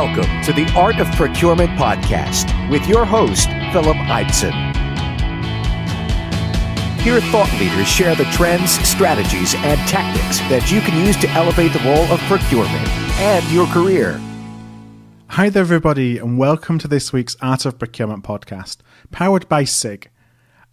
Welcome to the Art of Procurement podcast with your host, Philip Eidson. Here, thought leaders share the trends, strategies, and tactics that you can use to elevate the role of procurement and your career. Hi there, everybody, and welcome to this week's Art of Procurement podcast, powered by SIG.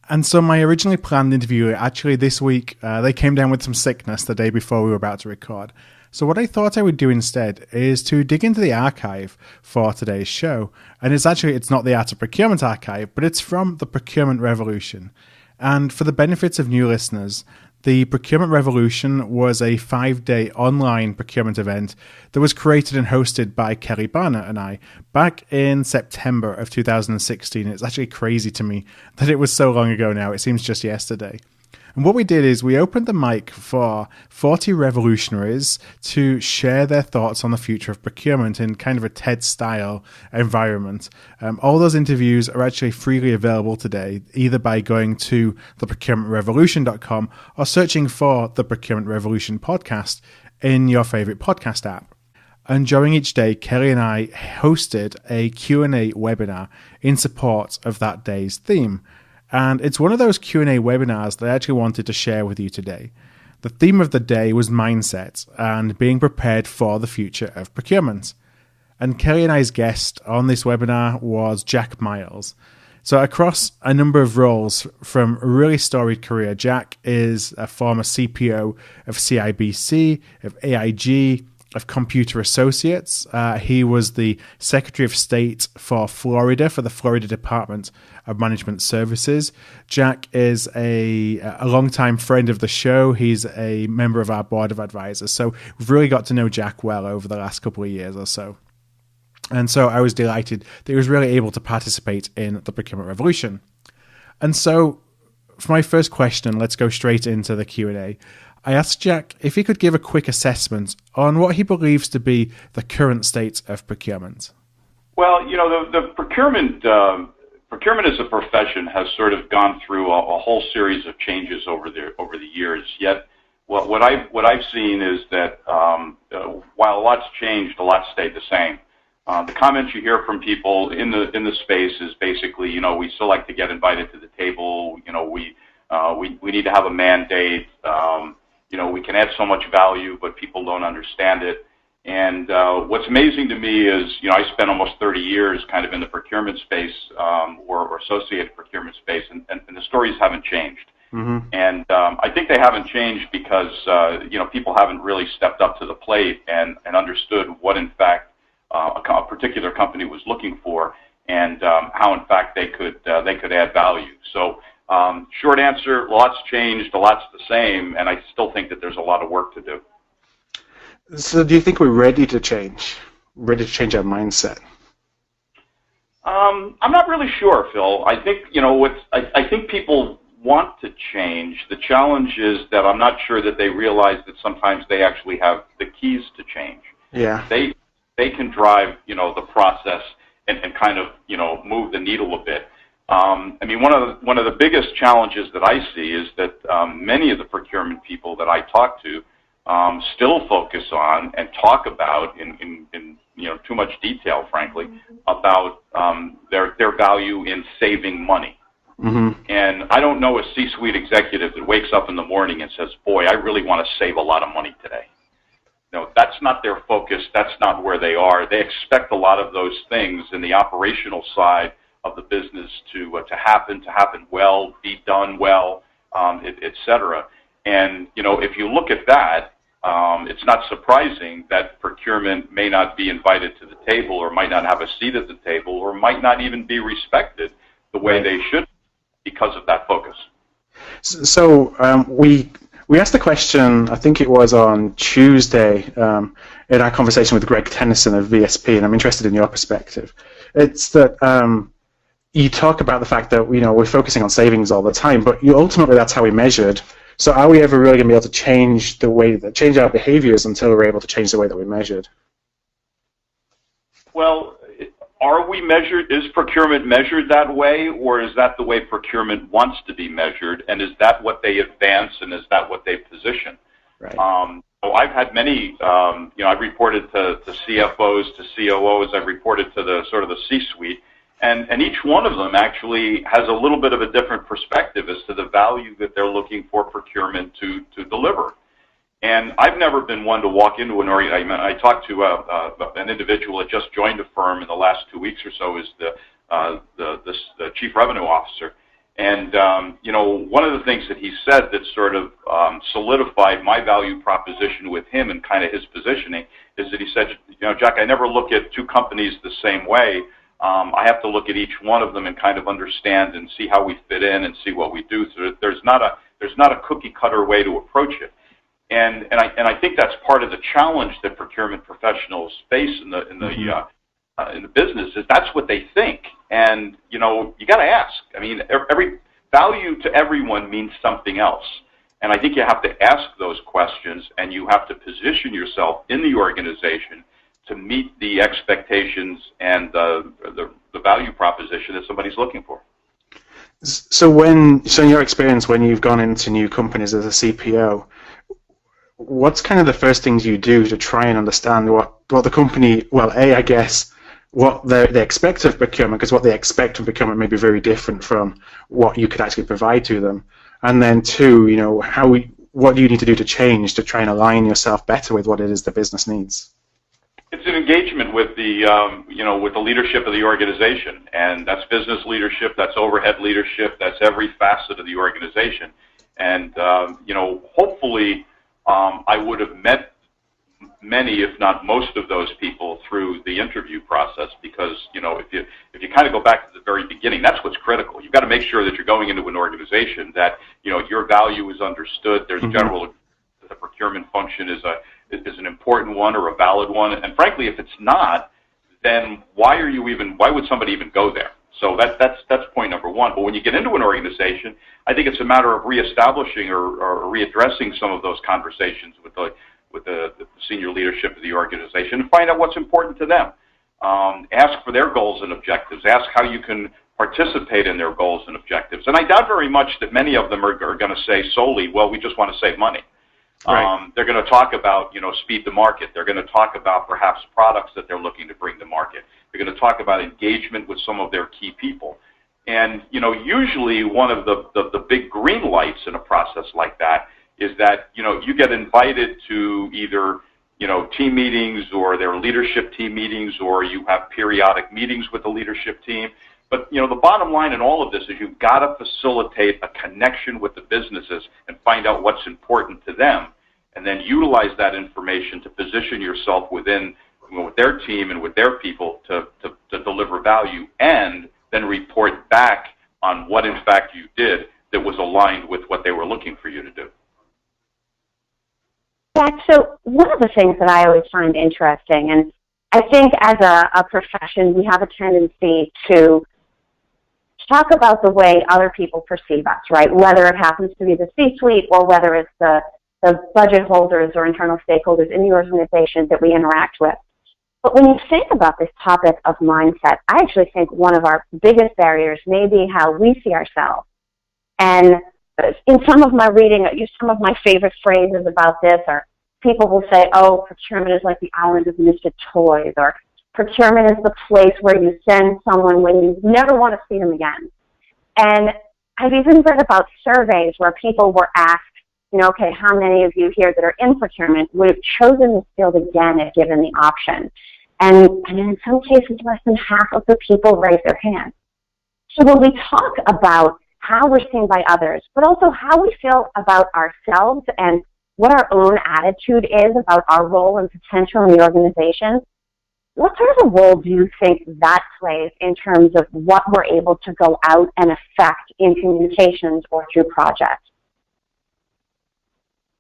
And so my originally planned interview, actually this week, they came down with some sickness the day before we were about to record. So what I thought I would do instead is to dig into the archive for today's show. And it's not the Art of Procurement archive, but it's from the Procurement Revolution. And for the benefits of new listeners, the Procurement Revolution was a 5-day online procurement event that was created and hosted by Kelly Barnett and I back in September of 2016. It's actually crazy to me that it was so long ago now. It seems just yesterday. And what we did is we opened the mic for 40 revolutionaries to share their thoughts on the future of procurement in kind of a TED-style environment. All those interviews are actually freely available today, either by going to theprocurementrevolution.com or searching for the Procurement Revolution podcast in your favorite podcast app. And during each day, Kelly and I hosted a Q&A webinar in support of that day's theme. And it's one of those Q&A webinars that I actually wanted to share with you today. The theme of the day was mindset and being prepared for the future of procurement. And Kelly and I's guest on this webinar was Jack Miles. So across a number of roles from a really storied career, Jack is a former CPO of CIBC, of AIG, of Computer Associates. He was the Secretary of State for Florida for the Florida Department of Management Services. Jack is a longtime friend of the show. He's a member of our board of advisors. So we've really got to know Jack well over the last couple of years or so. And so I was delighted that he was really able to participate in the Procurement Revolution. And so for my first question, let's go straight into the Q&A. I asked Jack if he could give a quick assessment on what he believes to be the current state of procurement. Well, you know, the procurement as a profession has sort of gone through a whole series of changes over the years. Yet, what I've seen is that while a lot's changed, a lot stayed the same. The comments you hear from people in the space is basically, you know, we still like to get invited to the table. You know, we need to have a mandate. You know, we can add so much value, but people don't understand it. And what's amazing to me is, you know, I spent almost 30 years kind of in the procurement space or associated procurement space, and the stories haven't changed. Mm-hmm. And I think they haven't changed because, you know, people haven't really stepped up to the plate and understood what, in fact, a particular company was looking for and how, in fact, they could add value. So short answer, lots changed, a lot's the same, and I still think that there's a lot of work to do. So do you think we're ready to change our mindset? I'm not really sure, Phil. I think, you know, I think people want to change. The challenge is that I'm not sure that they realize that sometimes they actually have the keys to change. Yeah. They can drive, you know, the process and kind of, you know, move the needle a bit. I mean, one of the biggest challenges that I see is that many of the procurement people that I talk to still focus on and talk about in you know, too much detail, frankly, about their value in saving money. Mm-hmm. And I don't know a C-suite executive that wakes up in the morning and says, "Boy, I really want to save a lot of money today." No, that's not their focus. That's not where they are. They expect a lot of those things in the operational side of the business to happen well, be done well, et cetera. And, you know, if you look at that, it's not surprising that procurement may not be invited to the table or might not have a seat at the table or might not even be respected the way they should because of that focus. So we asked the question, I think it was on Tuesday, in our conversation with Greg Tennyson of VSP, and I'm interested in your perspective. It's that you talk about the fact that, you know, we're focusing on savings all the time, but ultimately that's how we measured. So are we ever really going to be able to change our behaviors until we're able to change the way that we measured? Well, are we measured? Is procurement measured that way, or is that the way procurement wants to be measured? And is that what they advance, and is that what they position? Right. I've had many, I've reported to CFOs, to COOs, I've reported to the sort of the C-suite, and each one of them actually has a little bit of a different perspective as to the value that they're looking for procurement to deliver. And I've never been one to walk into an organization. I talked to an individual that just joined a firm in the last 2 weeks or so, is the chief revenue officer. And, one of the things that he said that sort of solidified my value proposition with him and kind of his positioning is that he said, Jack, I never look at two companies the same way. I have to look at each one of them and kind of understand and see how we fit in and see what we do. So there's not a cookie cutter way to approach it. And I think that's part of the challenge that procurement professionals face in the business, is that's what they think. And you got to ask. I mean, every value to everyone means something else. And I think you have to ask those questions, and you have to position yourself in the organization to meet the expectations and the value proposition that somebody's looking for. So in your experience, when you've gone into new companies as a CPO, what's kind of the first things you do to try and understand what the company, well, I guess, what they expect of procurement, because what they expect from procurement may be very different from what you could actually provide to them. And then two, what do you need to do to change to try and align yourself better with what it is the business needs? It's an engagement with the with the leadership of the organization, and that's business leadership, that's overhead leadership, that's every facet of the organization. And hopefully I would have met many, if not most, of those people through the interview process, because if you kind of go back to the very beginning, that's what's critical. You've got to make sure that you're going into an organization that your value is understood. There's general the procurement function is an important one or a valid one, and frankly, if it's not, then why would somebody even go there? So that's point number one. But when you get into an organization, I think it's a matter of reestablishing or readdressing some of those conversations with the senior leadership of the organization and find out what's important to them. Ask for their goals and objectives. Ask how you can participate in their goals and objectives. And I doubt very much that many of them are going to say solely, well, we just want to save money. Right. They're going to talk about, speed to market. They're going to talk about perhaps products that they're looking to bring to market. They're going to talk about engagement with some of their key people. And, usually one of the big green lights in a process like that is that, you get invited to either, team meetings or their leadership team meetings, or you have periodic meetings with the leadership team. But, the bottom line in all of this is you've got to facilitate a connection with the businesses and find out what's important to them, and then utilize that information to position yourself with their team and with their people to deliver value, and then report back on what, in fact, you did that was aligned with what they were looking for you to do. Jack, so one of the things that I always find interesting, and I think as a profession, we have a tendency to talk about the way other people perceive us, right? Whether it happens to be the C-suite or whether it's the budget holders or internal stakeholders in the organization that we interact with. But when you think about this topic of mindset, I actually think one of our biggest barriers may be how we see ourselves. And in some of my reading, some of my favorite phrases about this are people will say, oh, procurement is like the island of misfit toys, or procurement is the place where you send someone when you never want to see them again. And I've even read about surveys where people were asked, okay, how many of you here that are in procurement would have chosen this field again if given the option? And in some cases, less than half of the people raised their hand. So when we talk about how we're seen by others, but also how we feel about ourselves and what our own attitude is about our role and potential in the organization, what sort of a role do you think that plays in terms of what we're able to go out and affect in communications or through projects?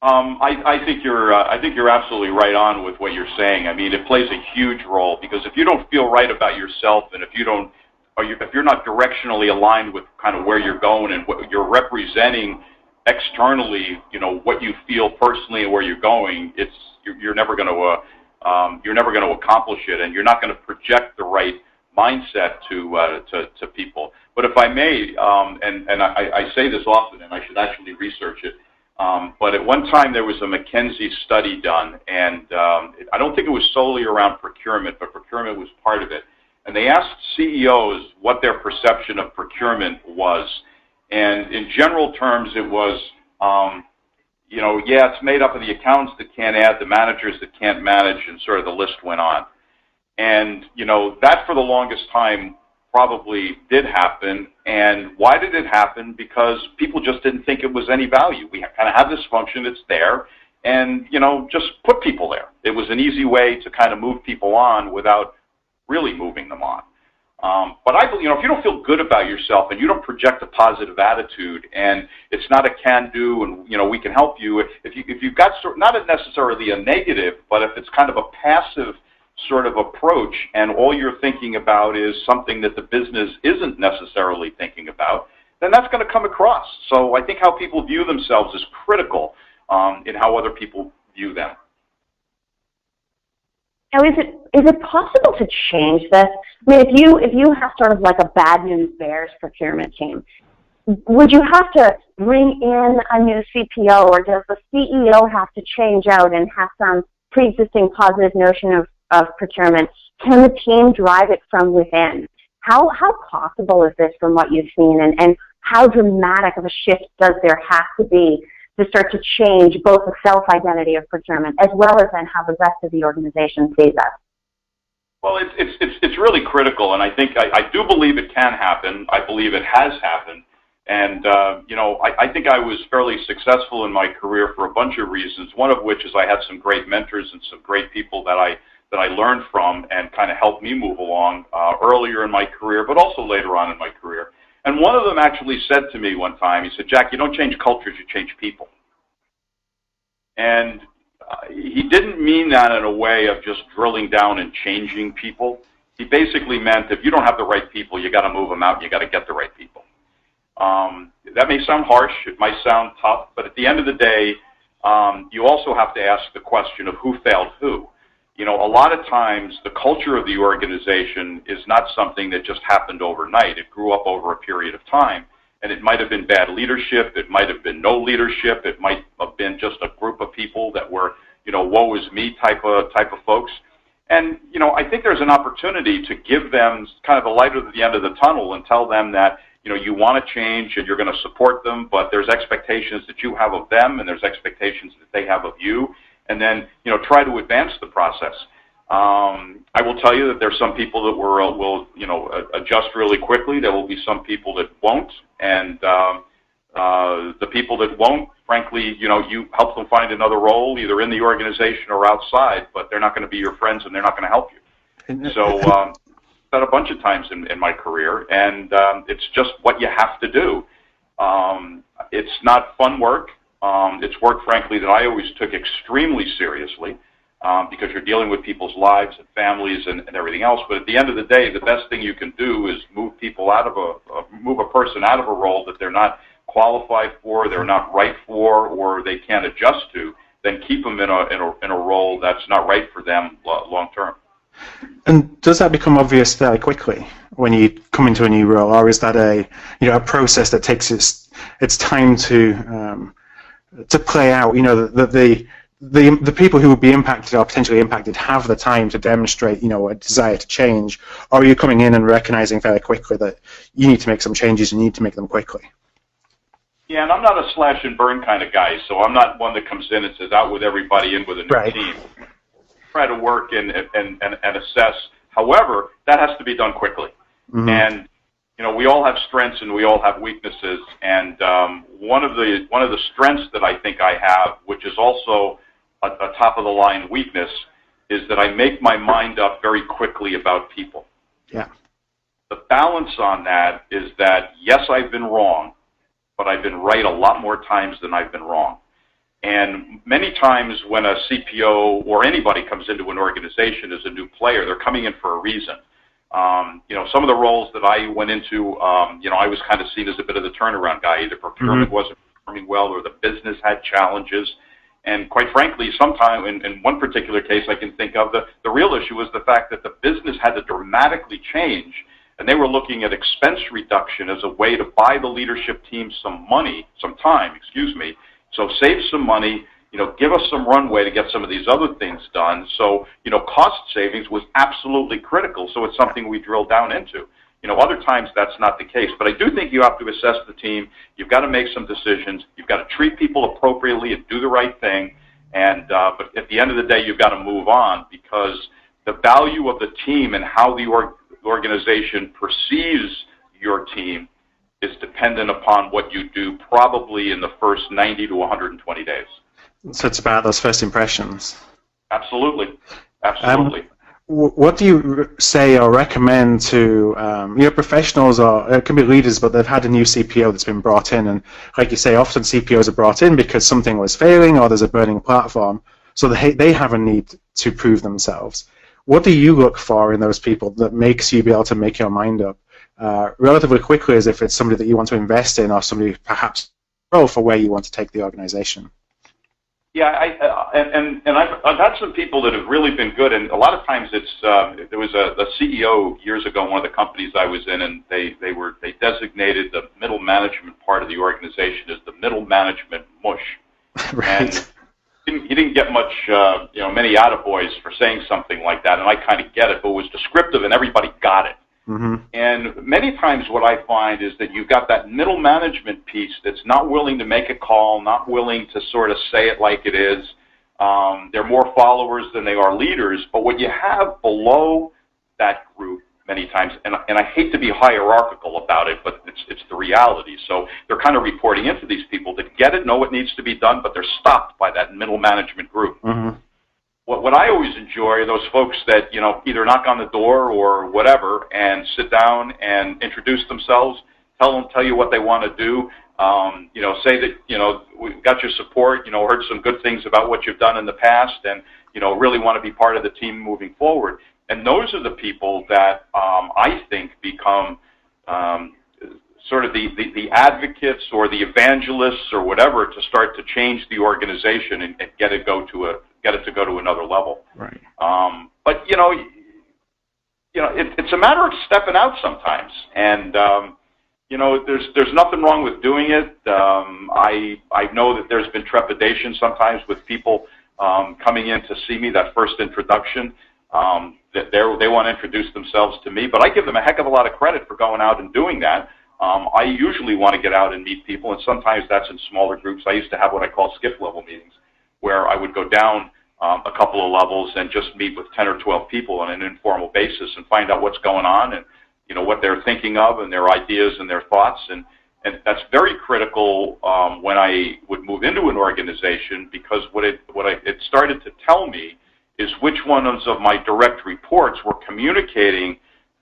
I think you're absolutely right on with what you're saying. I mean, it plays a huge role, because if you don't feel right about yourself, and if you're not directionally aligned with kind of where you're going and what you're representing externally, what you feel personally and where you're going, you're never going to accomplish it, and you're not going to project the right mindset to people. But if I may, and I say this often, and I should actually research it, But at one time there was a McKinsey study done, and I don't think it was solely around procurement, but procurement was part of it. And they asked CEOs what their perception of procurement was. And in general terms, it was, it's made up of the accountants that can't add, the managers that can't manage, and sort of the list went on. And, that for the longest time probably did happen. And why did it happen? Because people just didn't think it was any value. We kind of have this function, it's there, and, just put people there. It was an easy way to kind of move people on without really moving them on. But I believe, if you don't feel good about yourself and you don't project a positive attitude, and it's not a can-do, and we can help you. If you've got not necessarily a negative, but if it's kind of a passive sort of approach, and all you're thinking about is something that the business isn't necessarily thinking about, then that's going to come across. So I think how people view themselves is critical in how other people view them. Now, is it possible to change this? I mean, if you have sort of like a bad news bears procurement team, would you have to bring in a new CPO, or does the CEO have to change out and have some pre-existing positive notion of procurement? Can the team drive it from within? How possible is this from what you've seen, and how dramatic of a shift does there have to be to start to change both the self-identity of procurement as well as then how the rest of the organization sees us? Well, it's really critical, and I think I do believe it can happen. I believe it has happened, and I think I was fairly successful in my career for a bunch of reasons. One of which is I had some great mentors and some great people that I learned from and kind of helped me move along earlier in my career, but also later on in my career. And one of them actually said to me one time, he said, "Jack, you don't change cultures, you change people." And he didn't mean that in a way of just drilling down and changing people. He basically meant if you don't have the right people, you got to move them out, you got to get the right people. That may sound harsh, it might sound tough, but at the end of the day, you also have to ask the question of who failed who. A lot of times the culture of the organization is not something that just happened overnight. It grew up over a period of time, and it might have been bad leadership. It might have been no leadership. It might have been just a group of people that were, woe is me type of folks. And, I think there's an opportunity to give them kind of the light at the end of the tunnel and tell them that, you want to change and you're going to support them, but there's expectations that you have of them and there's expectations that they have of you. And then, try to advance the process. I will tell you that there's some people that will adjust really quickly. There will be some people that won't. And the people that won't, frankly, you help them find another role, either in the organization or outside, but they're not going to be your friends and they're not going to help you. So that a bunch of times in my career, and it's just what you have to do. It's not fun work. It's work, frankly, that I always took extremely seriously because you're dealing with people's lives and families and everything else. But at the end of the day, the best thing you can do is move people out of move a person out of a role that they're not qualified for, they're not right for, or they can't adjust to. Then keep them in a role that's not right for them long term. And does that become obvious fairly quickly when you come into a new role, or is that a process that takes its time to play out? The people who would be impacted or potentially impacted have the time to demonstrate, a desire to change, or are you coming in and recognizing fairly quickly that you need to make some changes, you need to make them quickly? Yeah, and I'm not a slash and burn kind of guy, so I'm not one that comes in and says out with everybody in with a new team. Try to work and assess. However, that has to be done quickly. Mm-hmm. And we all have strengths and we all have weaknesses. And one of the strengths that I think I have, which is also a top of the line weakness, is that I make my mind up very quickly about people. Yeah. The balance on that is that yes, I've been wrong, but I've been right a lot more times than I've been wrong. And many times when a CPO or anybody comes into an organization as a new player, they're coming in for a reason. Some of the roles that I went into, I was kind of seen as a bit of the turnaround guy. Either procurement wasn't performing well or the business had challenges. And quite frankly, sometime in one particular case I can think of, the real issue was the fact that the business had to dramatically change, and they were looking at expense reduction as a way to buy the leadership team some time, So save some money, give us some runway to get some of these other things done. So, cost savings was absolutely critical, so it's something we drill down into. Other times that's not the case, but I do think you have to assess the team. You've got to make some decisions. You've got to treat people appropriately and do the right thing. And but at the end of the day, you've got to move on, because the value of the team and how the organization perceives your team is dependent upon what you do probably in the first 90 to 120 days. So it's about those first impressions. Absolutely. Absolutely. What do you say or recommend to professionals, or it can be leaders, but they've had a new CPO that's been brought in, and like you say, often CPOs are brought in because something was failing or there's a burning platform, so they have a need to prove themselves. What do you look for in those people that makes you be able to make your mind up relatively quickly, as if it's somebody that you want to invest in or somebody perhaps for where you want to take the organization? Yeah, I've had some people that have really been good, and a lot of times it's there was a CEO years ago in one of the companies I was in, and they designated the middle management part of the organization as the middle management mush. Right. And he didn't get much, many attaboys for saying something like that, and I kind of get it, but it was descriptive, and everybody got it. Mm-hmm. And many times what I find is that you've got that middle management piece that's not willing to make a call, not willing to sort of say it like it is. They're more followers than they are leaders. But what you have below that group many times, and I hate to be hierarchical about it, but it's the reality. So they're kind of reporting into these people that get it, know what needs to be done, but they're stopped by that middle management group. Mm-hmm. What I always enjoy are those folks that, either knock on the door or whatever and sit down and introduce themselves, tell you what they want to do, say that, we've got your support, heard some good things about what you've done in the past, and, really want to be part of the team moving forward. And those are the people that I think become sort of the advocates or the evangelists or whatever to start to change the organization and get it to go to another level. Right. But it's a matter of stepping out sometimes, and there's nothing wrong with doing it. I know that there's been trepidation sometimes with people coming in to see me, that first introduction. That they want to introduce themselves to me, but I give them a heck of a lot of credit for going out and doing that. I usually want to get out and meet people, and sometimes that's in smaller groups. I used to have what I call skip level meetings, where I would go down a couple of levels and just meet with 10 or 12 people on an informal basis and find out what's going on and what they're thinking of and their ideas and their thoughts, and that's very critical when I would move into an organization, because what it started to tell me is which ones of my direct reports were communicating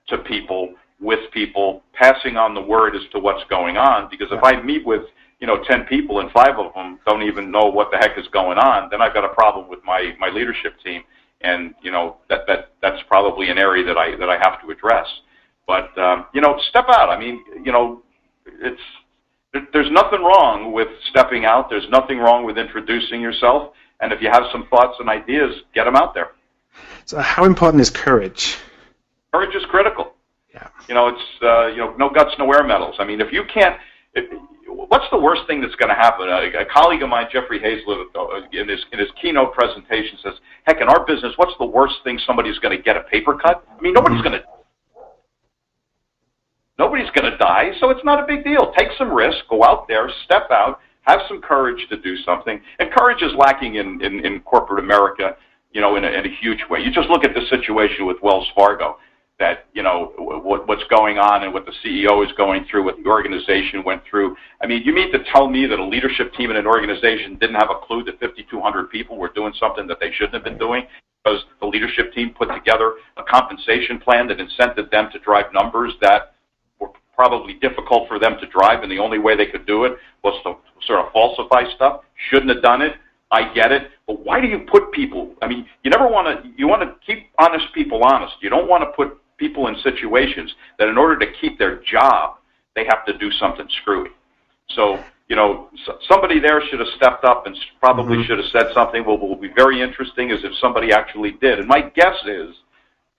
to people, with people, passing on the word as to what's going on. Because if I meet with 10 people and 5 of them don't even know what the heck is going on, then I've got a problem with my leadership team, and that's probably an area that I have to address. But step out. I mean, there's nothing wrong with stepping out. There's nothing wrong with introducing yourself. And if you have some thoughts and ideas, get them out there. So how important is courage? Courage is critical. Yeah. It's no guts, no air medals. I mean, if you can't, what's the worst thing that's going to happen? A colleague of mine, Jeffrey Hazlett, in his keynote presentation says, heck, in our business, what's the worst thing somebody's going to get? A paper cut? I mean, nobody's going to die, so it's not a big deal. Take some risk, go out there, step out, have some courage to do something. And courage is lacking in corporate America, in a huge way. You just look at the situation with Wells Fargo, that, what's going on and what the CEO is going through, what the organization went through. I mean, you mean to tell me that a leadership team in an organization didn't have a clue that 5,200 people were doing something that they shouldn't have been doing, because the leadership team put together a compensation plan that incented them to drive numbers that were probably difficult for them to drive, and the only way they could do it was to sort of falsify stuff. Shouldn't have done it. I get it. But why do you put people, I mean, you want to keep honest people honest. You don't want to put people in situations that in order to keep their job, they have to do something screwy. So, somebody there should have stepped up and probably should have said something. What will be very interesting is if somebody actually did. And my guess is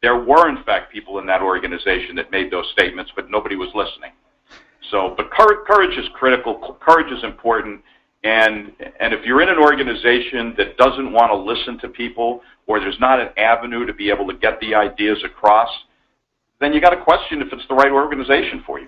there were, in fact, people in that organization that made those statements, but nobody was listening. So, but courage is critical. Courage is important. And if you're in an organization that doesn't want to listen to people, or there's not an avenue to be able to get the ideas across, then you got to question if it's the right organization for you.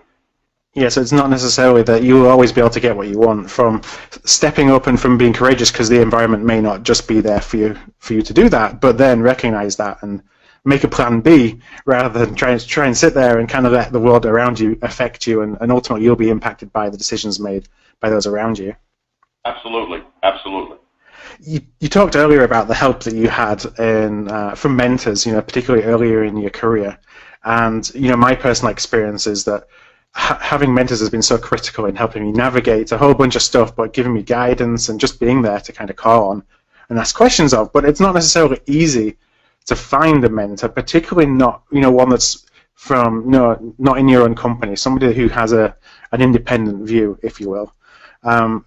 Yeah, so it's not necessarily that you will always be able to get what you want from stepping up and from being courageous, because the environment may not just be there for you to do that, but then recognize that and make a plan B rather than try and sit there and kind of let the world around you affect you, and ultimately you'll be impacted by the decisions made by those around you. Absolutely, absolutely. You talked earlier about the help that you had from mentors, particularly earlier in your career, and my personal experience is that having mentors has been so critical in helping me navigate a whole bunch of stuff, but giving me guidance and just being there to kind of call on and ask questions of. But it's not necessarily easy to find a mentor, particularly not one that's from not in your own company, somebody who has an independent view, if you will.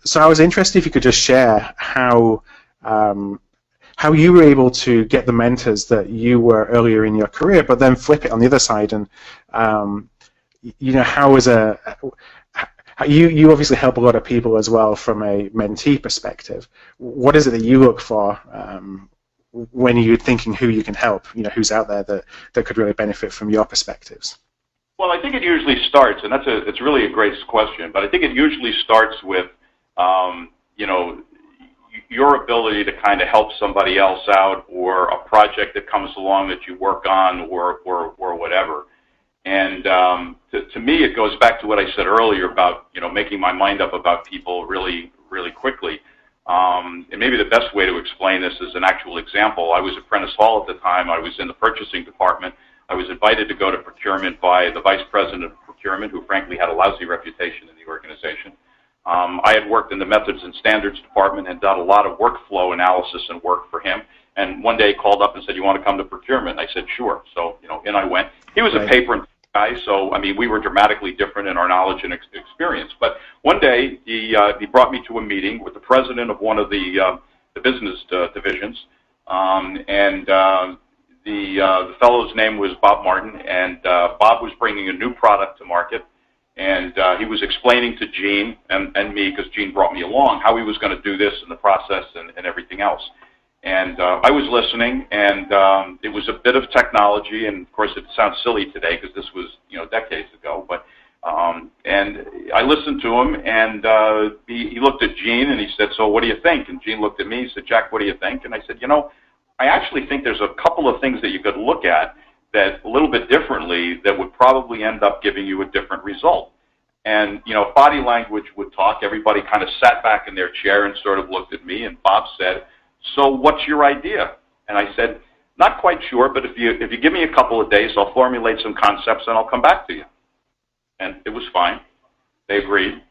So I was interested if you could just share how you were able to get the mentors that you were earlier in your career, but then flip it on the other side, and how was you obviously help a lot of people as well from a mentee perspective. What is it that you look for when you're thinking who you can help? Who's out there that could really benefit from your perspectives? Well, I think it usually starts, and it's really a great question, but I think it usually starts with your ability to kind of help somebody else out, or a project that comes along that you work on, or whatever. And to me, it goes back to what I said earlier about making my mind up about people really, really quickly. And maybe the best way to explain this is an actual example. I was at Prentice Hall at the time. I was in the purchasing department. I was invited to go to procurement by the vice president of procurement, who frankly had a lousy reputation in the organization. I had worked in the methods and standards department and done a lot of workflow analysis and work for him. And one day he called up and said, "You want to come to procurement?" I said, "Sure." So, in I went. He was a paper and guy, so we were dramatically different in our knowledge and experience. But one day he brought me to a meeting with the president of one of the business divisions, and the fellow's name was Bob Martin, and Bob was bringing a new product to market, and he was explaining to Gene and me, because Gene brought me along, how he was going to do this and the process and everything else. And I was listening, and it was a bit of technology, and of course it sounds silly today because this was decades ago. But and I listened to him, and he looked at Gene and he said, "So what do you think?" And Gene looked at me. He said, "Jack, what do you think?" And I said, I actually think there's a couple of things that you could look at that a little bit differently that would probably end up giving you a different result. And body language would talk. Everybody kind of sat back in their chair and sort of looked at me. And Bob said, "So what's your idea?" And I said, "Not quite sure, but if you give me a couple of days, I'll formulate some concepts and I'll come back to you." And it was fine. They agreed.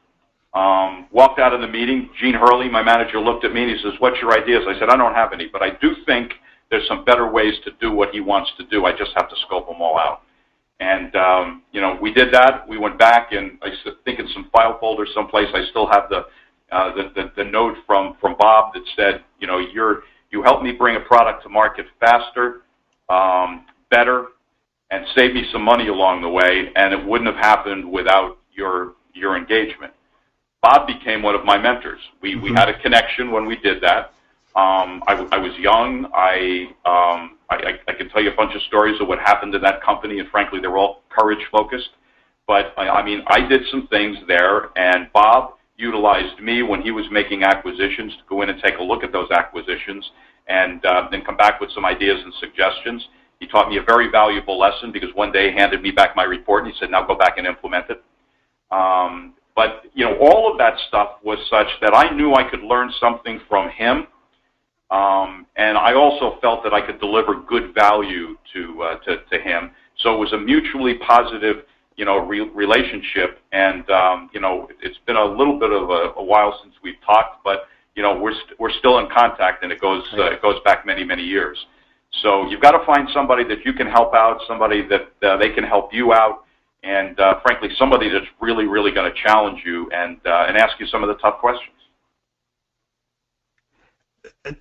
Walked out of the meeting. Gene Hurley, my manager, looked at me and he says, "What's your ideas?" I said, "I don't have any, but I do think there's some better ways to do what he wants to do. I just have to scope them all out." And we did that. We went back, and I think in some file folder someplace, I still have the note from Bob that said, you helped me bring a product to market faster, better, and save me some money along the way, and it wouldn't have happened without your engagement. Bob became one of my mentors. We had a connection when we did that. I was young. I can tell you a bunch of stories of what happened in that company, and frankly, they were all courage-focused. But, I did some things there, and Bob utilized me when he was making acquisitions to go in and take a look at those acquisitions and then come back with some ideas and suggestions. He taught me a very valuable lesson, because one day he handed me back my report and he said, "Now go back and implement it." But all of that stuff was such that I knew I could learn something from him, and I also felt that I could deliver good value to him. So it was a mutually positive relationship, and it's been a little bit of a while since we've talked, but we're still in contact, and it goes back many, many years. So you've got to find somebody that you can help out, somebody that they can help you out, and frankly, somebody that's really, really going to challenge you and ask you some of the tough questions.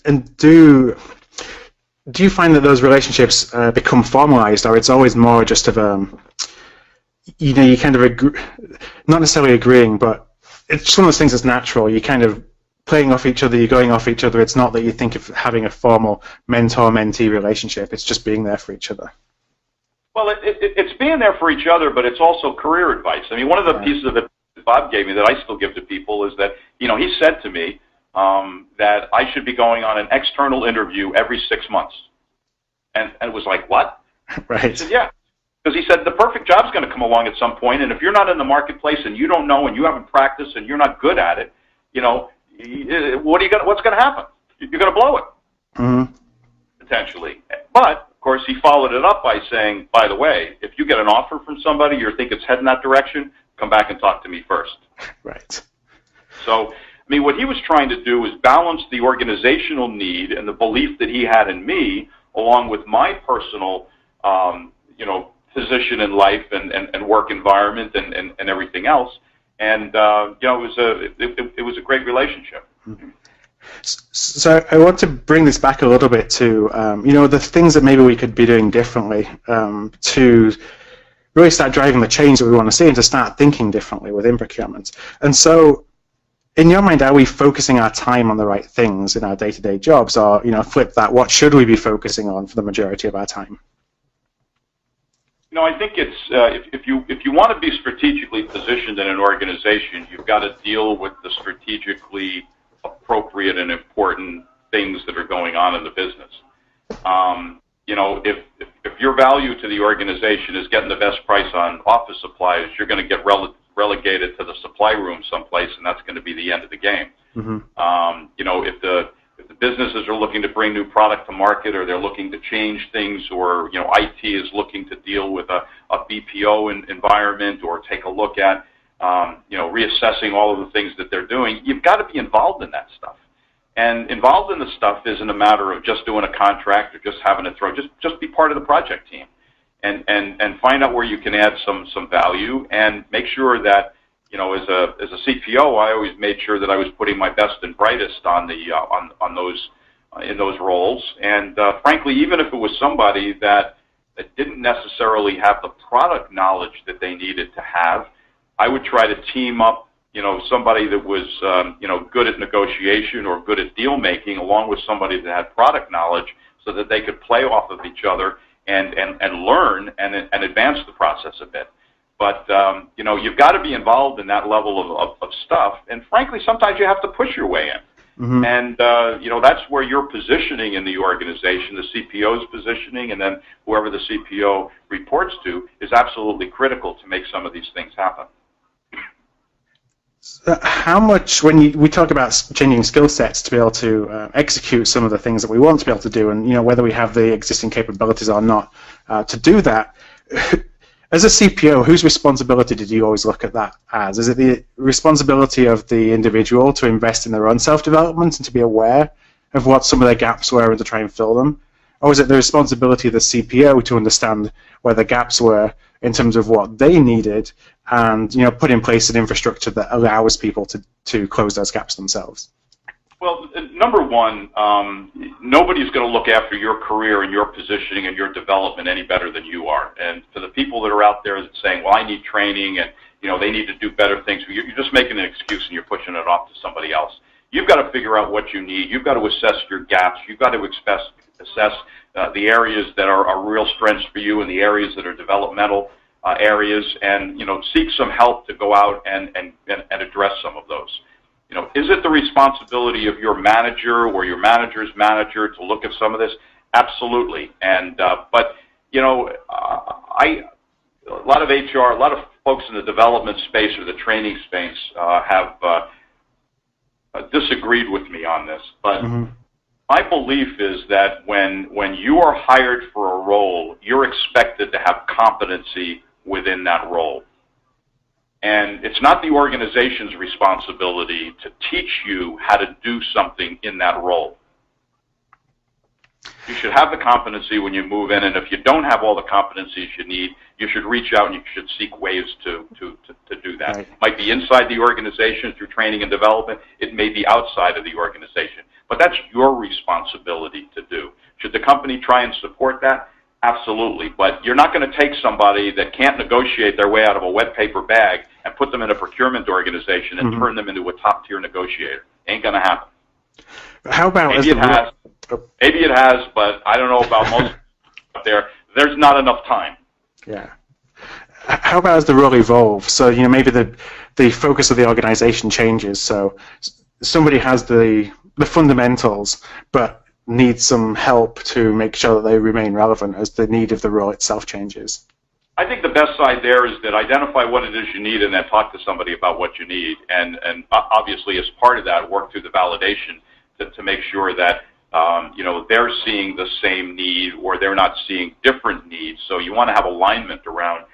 And do you find that those relationships become formalized, or it's always more just of you kind of agree, not necessarily agreeing, but it's just one of those things that's natural. You kind of playing off each other, you're going off each other. It's not that you think of having a formal mentor-mentee relationship. It's just being there for each other. Well, it's being there for each other, but it's also career advice. I mean, one of the pieces of it that Bob gave me that I still give to people is that, he said to me that I should be going on an external interview every 6 months. And it was like, what? Right. I said, yeah. Because he said the perfect job's going to come along at some point, and if you're not in the marketplace and you don't know and you haven't practiced and you're not good at it, what's going to happen? You're going to blow it, potentially. But, of course, he followed it up by saying, by the way, if you get an offer from somebody or think it's heading that direction, come back and talk to me first. Right. So, what he was trying to do is balance the organizational need and the belief that he had in me, along with my personal, position in life and work environment and everything else. And it was a great relationship. So I want to bring this back a little bit to the things that maybe we could be doing differently to really start driving the change that we want to see and to start thinking differently within procurement. And so, in your mind, are we focusing our time on the right things in our day-to-day jobs, or flip that? What should we be focusing on for the majority of our time? I think it's if you want to be strategically positioned in an organization, you've got to deal with the strategically appropriate and important things that are going on in the business. If your value to the organization is getting the best price on office supplies, you're going to get relegated to the supply room someplace, and that's going to be the end of the game. If the businesses are looking to bring new product to market, or they're looking to change things, or IT is looking to deal with a BPO environment, or take a look at reassessing all of the things that they're doing, you've got to be involved in that stuff. And involved in the stuff isn't a matter of just doing a contract or just having a throw. Just be part of the project team, and find out where you can add some value, and make sure that as a CPO, I always made sure that I was putting my best and brightest on those roles. And frankly, even if it was somebody that didn't necessarily have the product knowledge that they needed to have, I would try to team up, somebody that was, good at negotiation or good at deal making, along with somebody that had product knowledge, so that they could play off of each other and learn and advance the process a bit. But, you've got to be involved in that level of stuff. And frankly, sometimes you have to push your way in. And, that's where your positioning in the organization, the CPO's positioning, and then whoever the CPO reports to, is absolutely critical to make some of these things happen. How much, when we talk about changing skill sets to be able to execute some of the things that we want to be able to do, and whether we have the existing capabilities or not to do that, as a CPO, whose responsibility did you always look at that as? Is it the responsibility of the individual to invest in their own self-development and to be aware of what some of their gaps were and to try and fill them? Or is it the responsibility of the CPO to understand where the gaps were in terms of what they needed and put in place an infrastructure that allows people to close those gaps themselves? Well, number one, nobody's going to look after your career and your positioning and your development any better than you are. And for the people that are out there saying, well, I need training and, they need to do better things, you're just making an excuse and you're pushing it off to somebody else. You've got to figure out what you need. You've got to assess your gaps. You've got to assess the areas that are real strengths for you and the areas that are developmental areas, and, seek some help to go out and address some of those. Is it the responsibility of your manager or your manager's manager to look at some of this? Absolutely. And but a lot of HR, a lot of folks in the development space or the training space have disagreed with me on this. But my belief is that when you are hired for a role, you're expected to have competency within that role. And it's not the organization's responsibility to teach you how to do something in that role. You should have the competency when you move in, and if you don't have all the competencies you need, you should reach out and you should seek ways to do that. Right. It might be inside the organization through training and development. It may be outside of the organization. But that's your responsibility to do. Should the company try and support that? Absolutely. But you're not going to take somebody that can't negotiate their way out of a wet paper bag and put them in a procurement organization and turn them into a top-tier negotiator. Ain't going to happen. How about maybe it has, but I don't know about most out there. There's not enough time. Yeah. How about as the role evolves? So, maybe the focus of the organization changes. So somebody has the fundamentals, but needs some help to make sure that they remain relevant as the need of the role itself changes. I think the best side there is that identify what it is you need and then talk to somebody about what you need. And obviously, as part of that, work through the validation to make sure that they're seeing the same need or they're not seeing different needs. So you want to have alignment around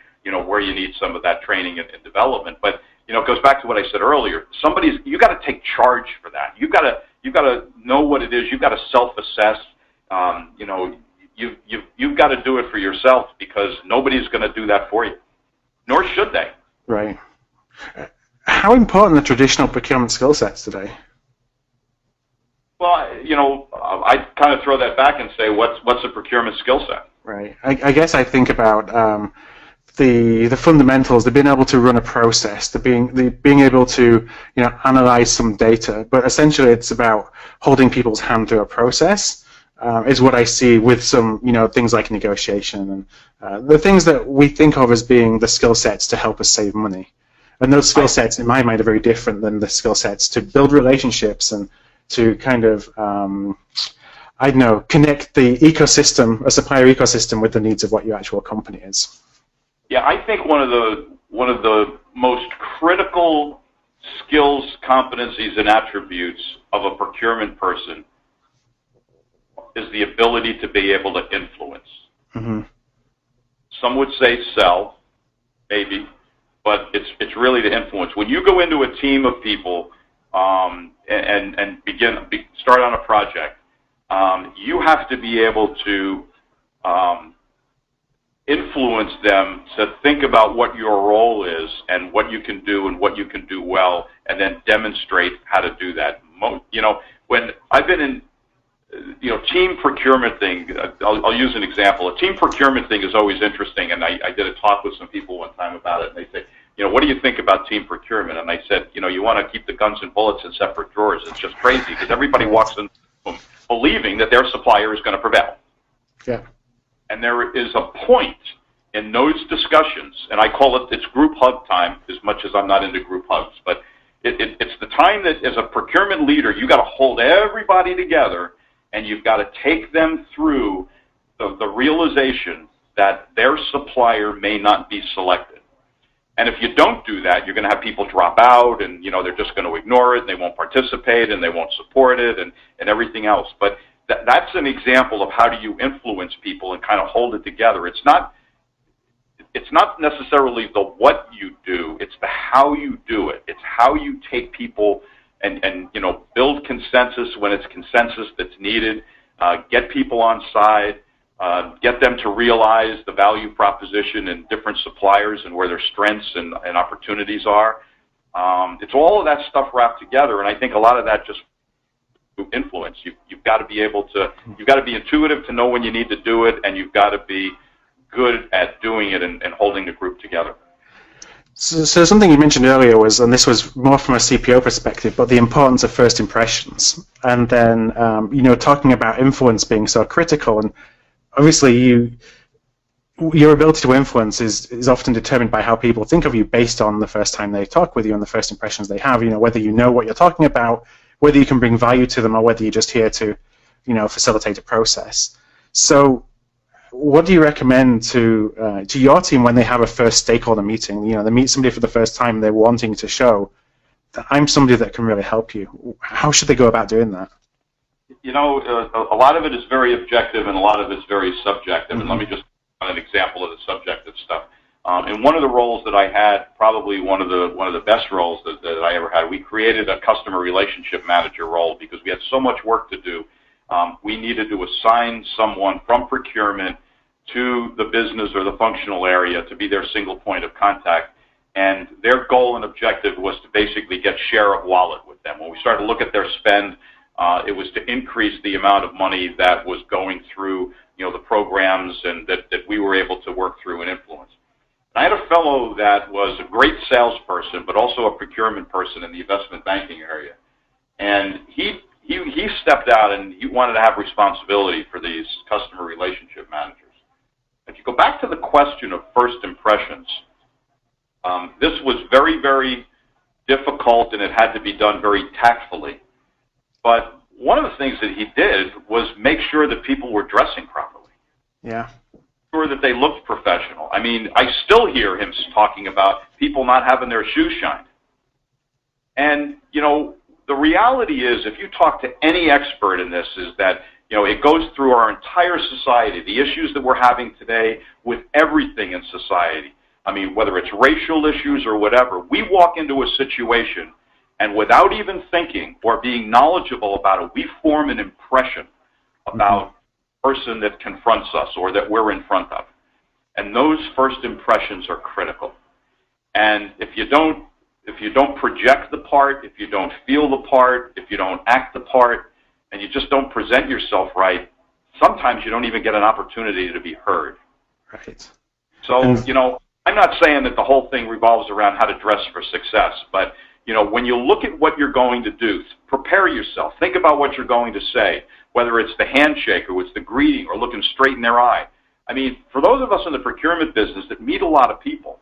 where you need some of that training and development. But it goes back to what I said earlier. You got to take charge for that. You got to know what it is. You've got to self-assess. You've got to do it for yourself because nobody's going to do that for you, nor should they. Right. How important are traditional procurement skill sets today? Well, I kind of throw that back and say, what's a procurement skill set? Right. I guess I think about the fundamentals, the being able to run a process, the being able to analyze some data, but essentially it's about holding people's hand through a process. Is what I see with some things like negotiation and the things that we think of as being the skill sets to help us save money. And those skill sets, in my mind, are very different than the skill sets to build relationships and to kind of connect the ecosystem, a supplier ecosystem, with the needs of what your actual company is. Yeah, I think one of the most critical skills, competencies, and attributes of a procurement person is the ability to be able to influence. Mm-hmm. Some would say sell, maybe, but it's really to influence. When you go into a team of people and start on a project, you have to be able to influence them to think about what your role is and what you can do and what you can do well, and then demonstrate how to do that. When I've been in team procurement thing, I'll use an example. A team procurement thing is always interesting, and I did a talk with some people one time about it, and they say, what do you think about team procurement? And I said, you want to keep the guns and bullets in separate drawers. It's just crazy because everybody walks in believing that their supplier is going to prevail. Yeah. And there is a point in those discussions, and I call it's group hug time as much as I'm not into group hugs, but it's the time that as a procurement leader, you got to hold everybody together and you've got to take them through the realization that their supplier may not be selected. And if you don't do that, you're going to have people drop out and, they're just going to ignore it and they won't participate and they won't support it and everything else. But that's an example of how do you influence people and kind of hold it together. It's not necessarily the what you do, it's the how you do it. It's how you take people and build consensus when it's consensus that's needed, get people on side, get them to realize the value proposition in different suppliers and where their strengths and opportunities are. It's all of that stuff wrapped together, and I think a lot of that just influence. You've got to be you've got to be intuitive to know when you need to do it, and you've got to be good at doing it and holding the group together. So something you mentioned earlier was, and this was more from a CPO perspective, but the importance of first impressions. And then, talking about influence being so critical, and obviously your ability to influence is often determined by how people think of you based on the first time they talk with you and the first impressions they have, whether you know what you're talking about, whether you can bring value to them, or whether you're just here to, facilitate a process. So what do you recommend to your team when they have a first stakeholder meeting? They meet somebody for the first time, they're wanting to show that I'm somebody that can really help you. How should they go about doing that? A lot of it is very objective and a lot of it is very subjective. Mm-hmm. And let me just give an example of the subjective stuff. In one of the roles that I had, probably one of the best roles that I ever had, we created a customer relationship manager role because we had so much work to do. We needed to assign someone from procurement to the business or the functional area to be their single point of contact. And their goal and objective was to basically get share of wallet with them. When we started to look at their spend, it was to increase the amount of money that was going through the programs and that we were able to work through and influence. I had a fellow that was a great salesperson, but also a procurement person in the investment banking area. And he stepped out and he wanted to have responsibility for these customer relationship managers. If you go back to the question of first impressions, this was very, very difficult, and it had to be done very tactfully. But one of the things that he did was make sure that people were dressing properly. Yeah. Sure that they looked professional. I mean, I still hear him talking about people not having their shoes shined. And, you know, the reality is, if you talk to any expert in this, is that, you know, it goes through our entire society, the issues that we're having today with everything in society. I mean, whether it's racial issues or whatever, we walk into a situation and without even thinking or being knowledgeable about it, we form an impression about the person that confronts us or that we're in front of. And those first impressions are critical. And if you don't project the part, if you don't feel the part, if you don't act the part, and you just don't present yourself right, sometimes you don't even get an opportunity to be heard. Right. So, you know, I'm not saying that the whole thing revolves around how to dress for success, but, you know, when you look at what you're going to do, prepare yourself. Think about what you're going to say, whether it's the handshake or it's the greeting or looking straight in their eye. I mean, for those of us in the procurement business that meet a lot of people,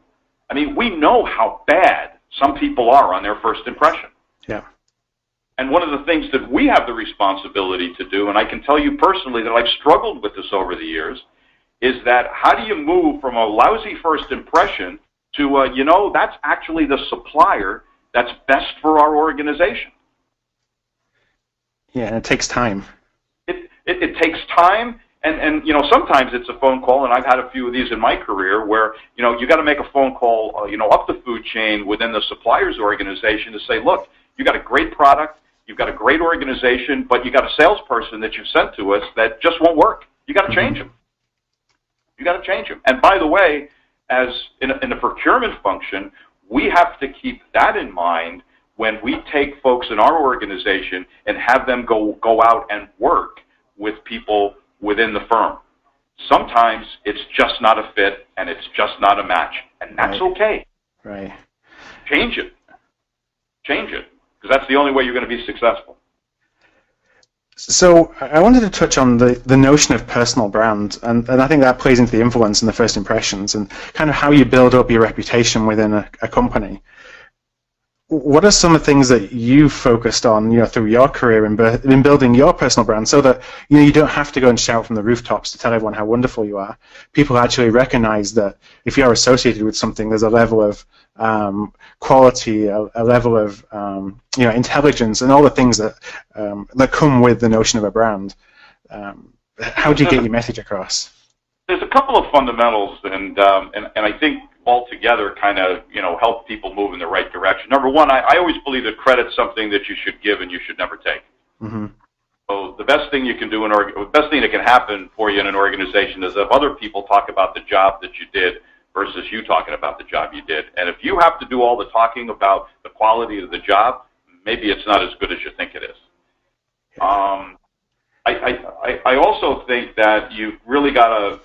I mean, we know how bad some people are on their first impression. Yeah. And one of the things that we have the responsibility to do, and I can tell you personally that I've struggled with this over the years, is that how do you move from a lousy first impression to, you know, that's actually the supplier that's best for our organization. Yeah, and it takes time. It takes time, and you know, sometimes it's a phone call, and I've had a few of these in my career where, you know, you got to make a phone call, you know, up the food chain within the supplier's organization to say, look, you got a great product, you've got a great organization, but you got a salesperson that you've sent to us that just won't work. You got to change him. You got to change him. And by the way, as in the procurement function, we have to keep that in mind when we take folks in our organization and have them go out and work with people within the firm. Sometimes it's just not a fit and it's just not a match, and that's okay. Right. Change it. Change it, because that's the only way you're going to be successful. So I wanted to touch on the notion of personal brand, and I think that plays into the influence and the first impressions and kind of how you build up your reputation within a company. What are some of the things that you focused on, you know, through your career in building your personal brand, so that, you know, you don't have to go and shout from the rooftops to tell everyone how wonderful you are? People actually recognize that if you're associated with something, there's a level of quality, a level of you know, intelligence, and all the things that that come with the notion of a brand. How do you get your message across? There's a couple of fundamentals, and I think all together kind of, you know, help people move in the right direction. Number one, I always believe that credit's something that you should give and you should never take. Mm-hmm. So the best thing you can do, the best thing that can happen for you in an organization is if other people talk about the job that you did versus you talking about the job you did. And if you have to do all the talking about the quality of the job, maybe it's not as good as you think it is. I also think that you've really got to,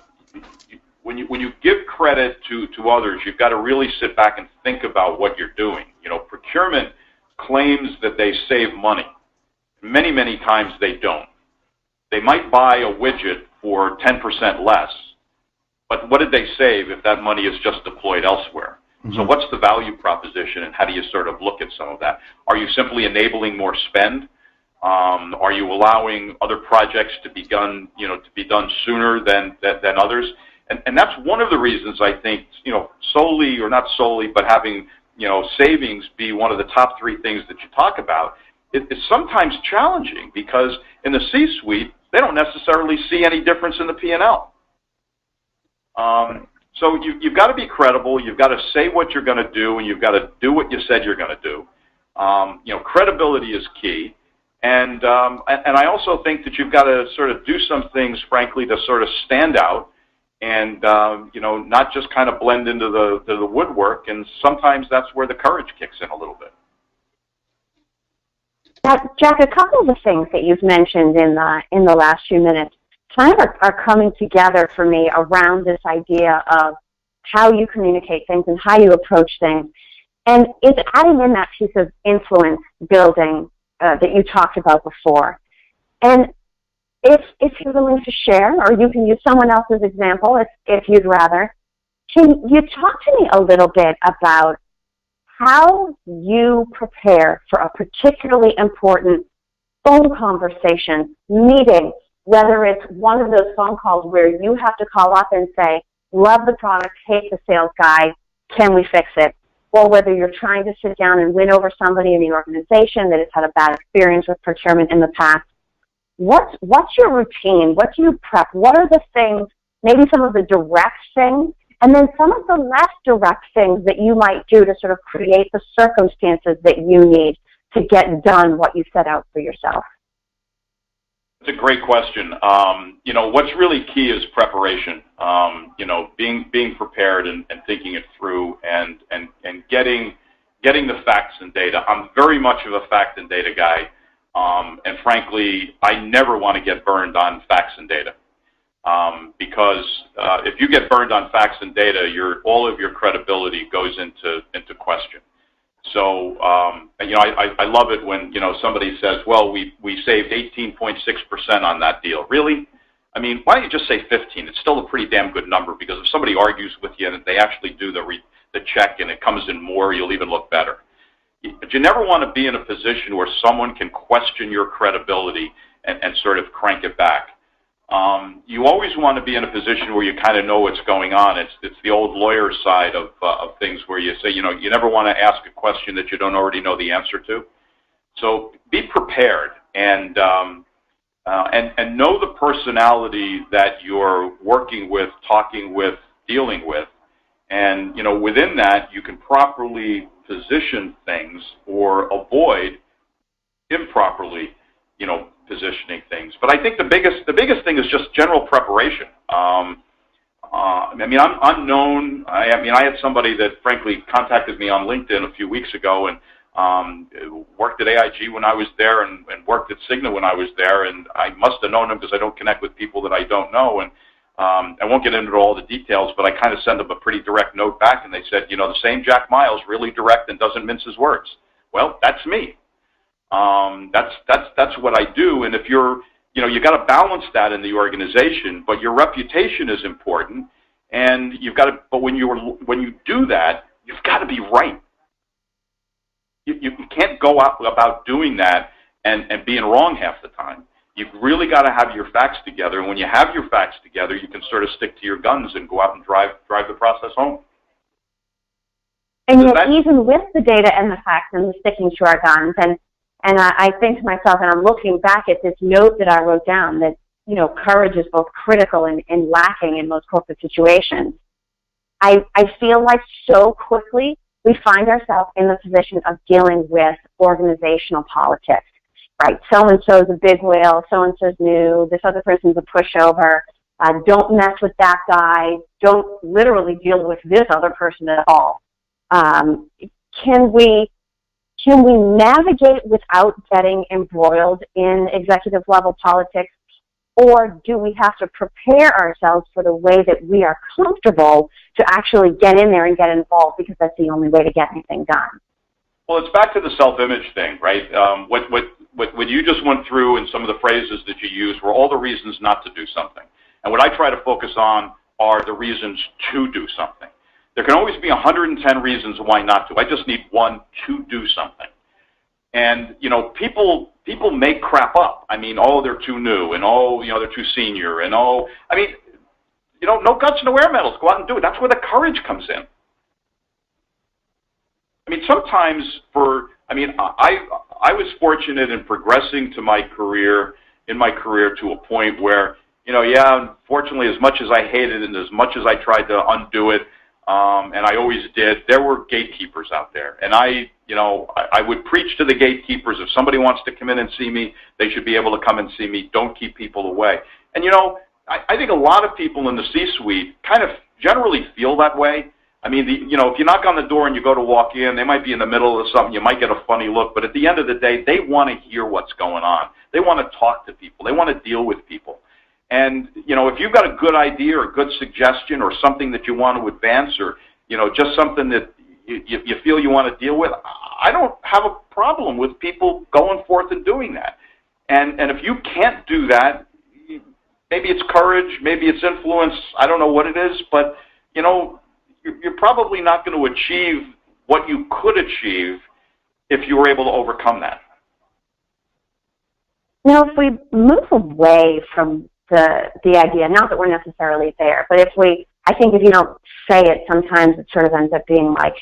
when you give credit to others, you've got to really sit back and think about what you're doing. You know, procurement claims that they save money. Many, many times they don't. They might buy a widget for 10% less, but what did they save if that money is just deployed elsewhere? Mm-hmm. So what's the value proposition, and how do you sort of look at some of that? Are you simply enabling more spend? Are you allowing other projects to be done, you know, to be done sooner than others? And that's one of the reasons I think, you know, solely or not solely, but having, you know, savings be one of the top three things that you talk about is sometimes challenging, because in the C-suite, they don't necessarily see any difference in the P&L. So you've got to be credible. You've got to say what you're going to do, and you've got to do what you said you're going to do. You know, credibility is key. And I also think that you've got to sort of do some things, frankly, to sort of stand out and, you know, not just kind of blend into the woodwork. And sometimes that's where the courage kicks in a little bit. Jack, a couple of the things that you've mentioned in the last few minutes kind of are coming together for me around this idea of how you communicate things and how you approach things. And it's adding in that piece of influence building that you talked about before. And if you're willing to share, or you can use someone else's example if you'd rather, can you talk to me a little bit about how you prepare for a particularly important phone conversation, meeting, whether it's one of those phone calls where you have to call up and say, love the product, hate the sales guy, can we fix it? Or whether you're trying to sit down and win over somebody in the organization that has had a bad experience with procurement in the past. What's your routine? What do you prep? What are the things, maybe some of the direct things, and then some of the less direct things that you might do to sort of create the circumstances that you need to get done what you set out for yourself? It's a great question. What's really key is preparation. Being prepared and thinking it through and getting the facts and data. I'm very much of a fact and data guy, and frankly, I never want to get burned on facts and data because if you get burned on facts and data, all of your credibility goes into question. So, I love it when, somebody says, well, we saved 18.6% on that deal. Really? I mean, why don't you just say 15? It's still a pretty damn good number because if somebody argues with you and they actually do the check and it comes in more, you'll even look better. But you never want to be in a position where someone can question your credibility and sort of crank it back. You always want to be in a position where you kind of know what's going on. It's the old lawyer side of things where you say, you never want to ask a question that you don't already know the answer to. So be prepared and know the personality that you're working with, talking with, dealing with. And, within that, you can properly position things or avoid improperly, positioning things. But I think the biggest thing is just general preparation. I'm known. I had somebody that frankly contacted me on LinkedIn a few weeks ago and worked at AIG when I was there and worked at Cigna when I was there, and I must have known him because I don't connect with people that I don't know. And I won't get into all the details, but I kind of sent them a pretty direct note back, and they said, the same Jack Miles, really direct and doesn't mince his words. Well, that's me. That's what I do, and if you got to balance that in the organization, but your reputation is important, and you've got to. But when you do that, you've got to be right. You can't go out about doing that and being wrong half the time. You've really got to have your facts together, and when you have your facts together, you can sort of stick to your guns and go out and drive the process home. And yet, even with the data and the facts and the sticking to our guns, and I think to myself, and I'm looking back at this note that I wrote down, that, courage is both critical and lacking in most corporate situations. I feel like so quickly we find ourselves in the position of dealing with organizational politics, right? So-and-so's a big whale, so-and-so's new, this other person's a pushover, don't mess with that guy, don't literally deal with this other person at all. Can we navigate without getting embroiled in executive level politics, or do we have to prepare ourselves for the way that we are comfortable to actually get in there and get involved because that's the only way to get anything done? Well, it's back to the self-image thing, right? What you just went through and some of the phrases that you used were all the reasons not to do something. And what I try to focus on are the reasons to do something. There can always be 110 reasons why not to. I just need one to do something. And, people make crap up. I mean, they're too new, and they're too senior, and no guts, no air medals. Go out and do it. That's where the courage comes in. I mean, sometimes I was fortunate in progressing in my career to a point where, unfortunately, as much as I hated it and as much as I tried to undo it, and I always did, there were gatekeepers out there. And I would preach to the gatekeepers, if somebody wants to come in and see me, they should be able to come and see me. Don't keep people away. And, I think a lot of people in the C-suite kind of generally feel that way. I mean, if you knock on the door and you go to walk in, they might be in the middle of something. You might get a funny look. But at the end of the day, they want to hear what's going on. They want to talk to people. They want to deal with people. And, if you've got a good idea or a good suggestion or something that you want to advance or, just something that you feel you want to deal with, I don't have a problem with people going forth and doing that. And if you can't do that, maybe it's courage, maybe it's influence, I don't know what it is, but, you're probably not going to achieve what you could achieve if you were able to overcome that. Now, if we move away from the idea, not that we're necessarily there, but I think if you don't say it, sometimes it sort of ends up being like,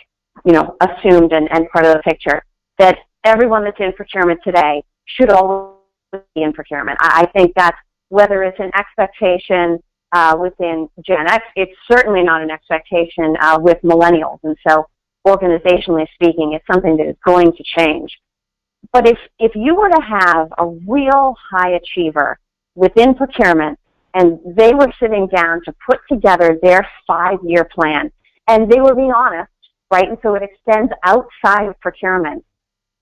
assumed and part of the picture, that everyone that's in procurement today should always be in procurement. I think that whether it's an expectation within Gen X, it's certainly not an expectation with millennials. And so, organizationally speaking, it's something that is going to change. But if you were to have a real high achiever within procurement and they were sitting down to put together their 5-year plan, and they were being honest, right, and so it extends outside of procurement,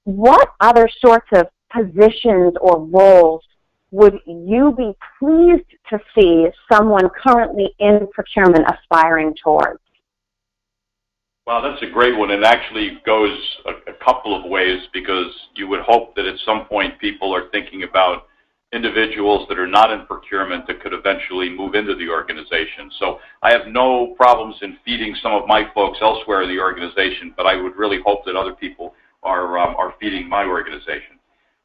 what other sorts of positions or roles would you be pleased to see someone currently in procurement aspiring towards? Well, that's a great one. It actually goes a couple of ways, because you would hope that at some point people are thinking about individuals that are not in procurement that could eventually move into the organization. So I have no problems in feeding some of my folks elsewhere in the organization, but I would really hope that other people are feeding my organization.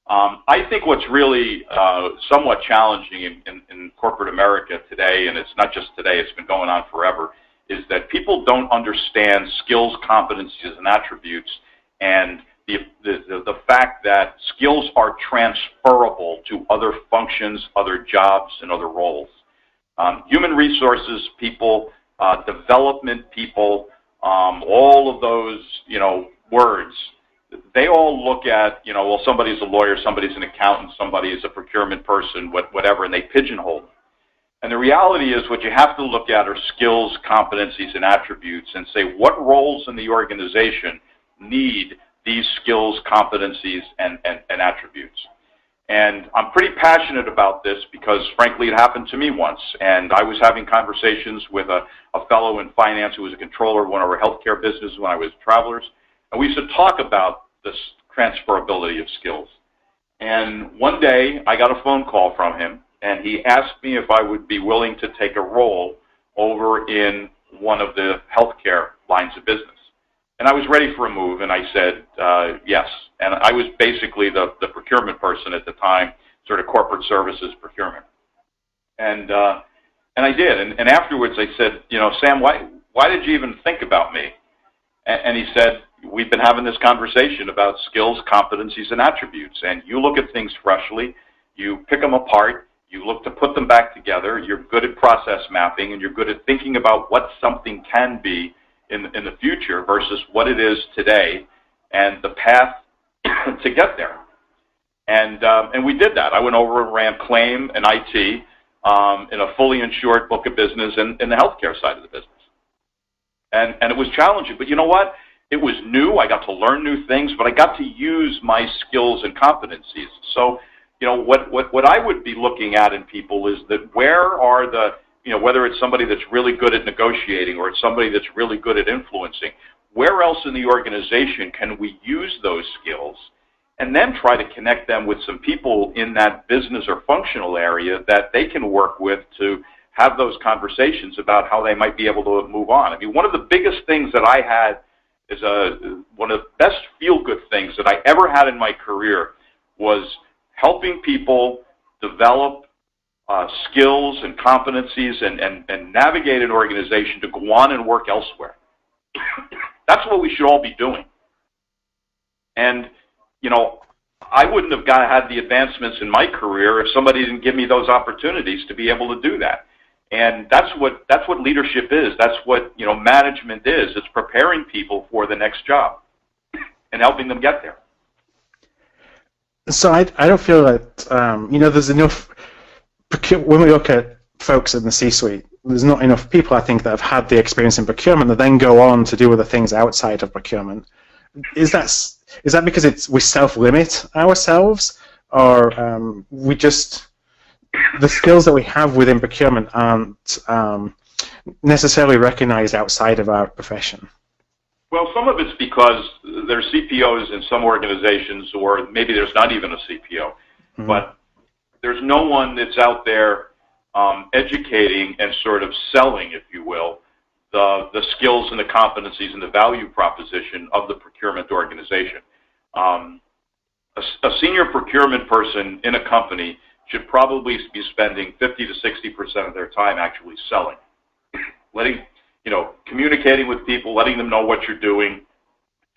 I think what's really somewhat challenging in corporate America today, and it's not just today, it's been going on forever, is that people don't understand skills, competencies, and attributes, and the fact that skills are transferable to other functions, other jobs, and other roles. Human resources people, development people, all of those, words, they all look at, well, somebody's a lawyer, somebody's an accountant, somebody is a procurement person, whatever, and they pigeonhole them. And the reality is what you have to look at are skills, competencies, and attributes, and say what roles in the organization need these skills, competencies, and attributes. And I'm pretty passionate about this because, frankly, it happened to me once. And I was having conversations with a fellow in finance who was a controller of one of our healthcare businesses when I was Travelers. And we used to talk about this transferability of skills. And one day I got a phone call from him, and he asked me if I would be willing to take a role over in one of the healthcare lines of business. And I was ready for a move, and I said yes. And I was basically the procurement person at the time, sort of corporate services procurement. And I did. And afterwards I said, Sam, why did you even think about me? And he said, we've been having this conversation about skills, competencies, and attributes. And you look at things freshly, you pick them apart, you look to put them back together, you're good at process mapping, and you're good at thinking about what something can be in the future versus what it is today and the path to get there. And we did that. I went over and ran claim and IT in a fully insured book of business in the healthcare side of the business. And it was challenging, but you know what? It was new. I got to learn new things, but I got to use my skills and competencies. So, what I would be looking at in people is that where are the, whether it's somebody that's really good at negotiating or it's somebody that's really good at influencing, where else in the organization can we use those skills and then try to connect them with some people in that business or functional area that they can work with to have those conversations about how they might be able to move on. I mean, one of the biggest things that I had is one of the best feel-good things that I ever had in my career was helping people develop skills and competencies and navigate an organization to go on and work elsewhere. That's what we should all be doing. And, I wouldn't have had the advancements in my career if somebody didn't give me those opportunities to be able to do that. And that's what leadership is. That's what, management is. It's preparing people for the next job and helping them get there. So I don't feel that, there's enough, when we look at folks in the C-suite, there's not enough people, I think, that have had the experience in procurement that then go on to do other things outside of procurement. Is that because we self-limit ourselves, or we just, the skills that we have within procurement aren't necessarily recognized outside of our profession? Well, some of it's because there's CPOs in some organizations, or maybe there's not even a CPO, but there's no one that's out there educating and sort of selling, if you will, the skills and the competencies and the value proposition of the procurement organization. A senior procurement person in a company should probably be spending 50 to 60% of their time actually selling, communicating with people, letting them know what you're doing,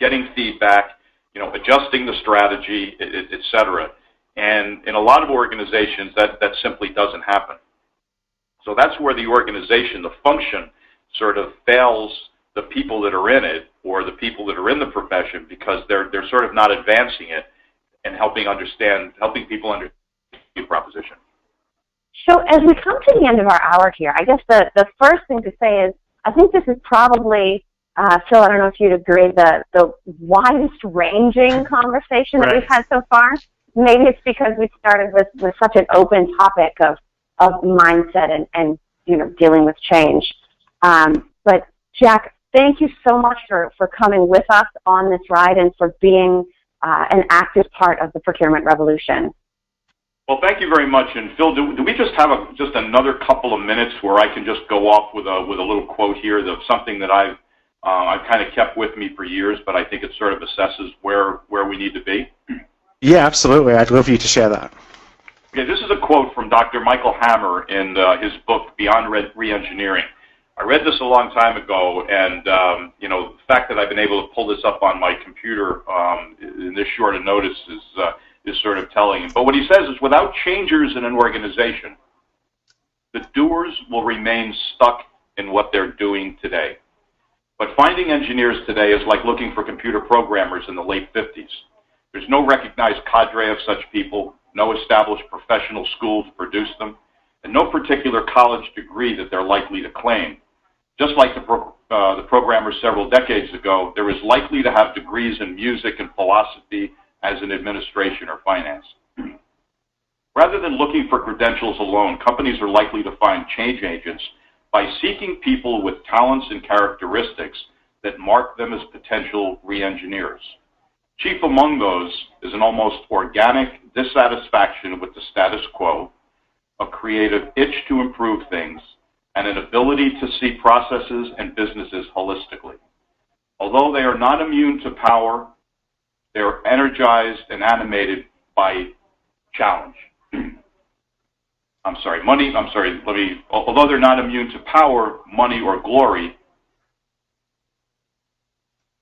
getting feedback, adjusting the strategy, et cetera. And in a lot of organizations, that simply doesn't happen. So that's where the organization, the function, sort of fails the people that are in it or the people that are in the profession because they're sort of not advancing it and helping people understand the proposition. So as we come to the end of our hour here, I guess the first thing to say is I think this is probably, Phil, I don't know if you'd agree, the widest ranging conversation that we've had so far. Maybe it's because we started with such an open topic of mindset and dealing with change. But Jack, thank you so much for coming with us on this ride and for being an active part of the procurement revolution. Well, thank you very much. And Phil, do we just have just another couple of minutes where I can just go off with a little quote here of something that I've kind of kept with me for years, but I think it sort of assesses where we need to be? Yeah, absolutely. I'd love you to share that. Okay, this is a quote from Dr. Michael Hammer in his book, Beyond Reengineering. I read this a long time ago, and the fact that I've been able to pull this up on my computer in this short a notice is sort of telling. But what he says is, without changers in an organization, the doers will remain stuck in what they're doing today. But finding engineers today is like looking for computer programmers in the late 50s. There's no recognized cadre of such people, no established professional school to produce them, and no particular college degree that they're likely to claim. Just like the programmers several decades ago, there is likely to have degrees in music and philosophy as in administration or finance. Rather than looking for credentials alone, companies are likely to find change agents by seeking people with talents and characteristics that mark them as potential re-engineers. Chief among those is an almost organic dissatisfaction with the status quo, a creative itch to improve things, and an ability to see processes and businesses holistically. Although they are not immune to power, they are energized and animated by challenge. Although they're not immune to power, money, or glory,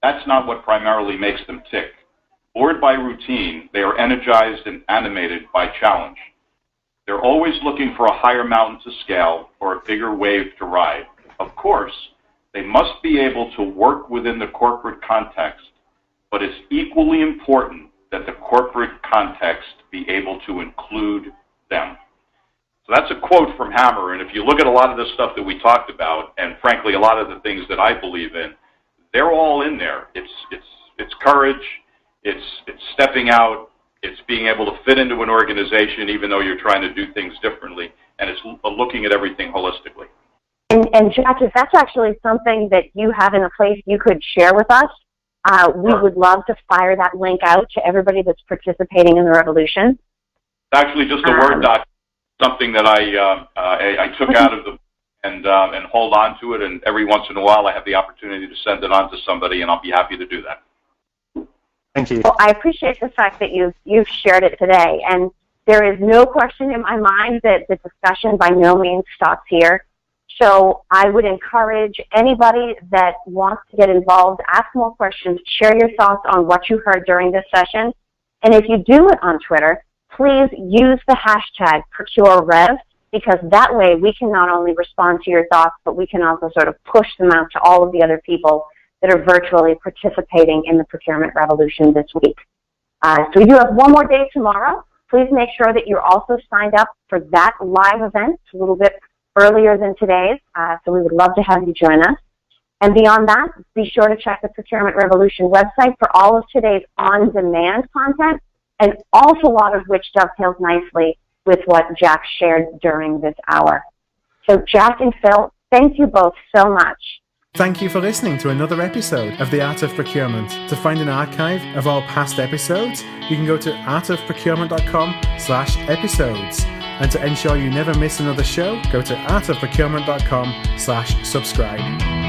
that's not what primarily makes them tick. Bored by routine, they are energized and animated by challenge. They're always looking for a higher mountain to scale or a bigger wave to ride. Of course, they must be able to work within the corporate context, but it's equally important that the corporate context be able to include them. So that's a quote from Hammer, and if you look at a lot of the stuff that we talked about, and frankly a lot of the things that I believe in, they're all in there. It's courage, it's stepping out, it's being able to fit into an organization even though you're trying to do things differently, and it's looking at everything holistically. And Jack, if that's actually something that you have in a place you could share with us, we would love to fire that link out to everybody that's participating in the revolution. It's actually just a Word doc, something that I took out of the and hold on to it, and every once in a while I have the opportunity to send it on to somebody, and I'll be happy to do that. Thank you. Well, I appreciate the fact that you've shared it today, and there is no question in my mind that the discussion by no means stops here. So I would encourage anybody that wants to get involved, ask more questions, share your thoughts on what you heard during this session, and if you do it on Twitter, please use the hashtag ProcureRev, because that way we can not only respond to your thoughts, but we can also sort of push them out to all of the other people that are virtually participating in the procurement revolution this week. So we do have one more day tomorrow. Please make sure that you're also signed up for that live event a little bit earlier than today's. So we would love to have you join us. And beyond that, be sure to check the Procurement Revolution website for all of today's on-demand content, an awful lot of which dovetails nicely with what Jack shared during this hour. So Jack and Phil, thank you both so much. Thank you for listening to another episode of The Art of Procurement. To find an archive of all past episodes, you can go to artofprocurement.com/episodes. And to ensure you never miss another show, go to artofprocurement.com/subscribe.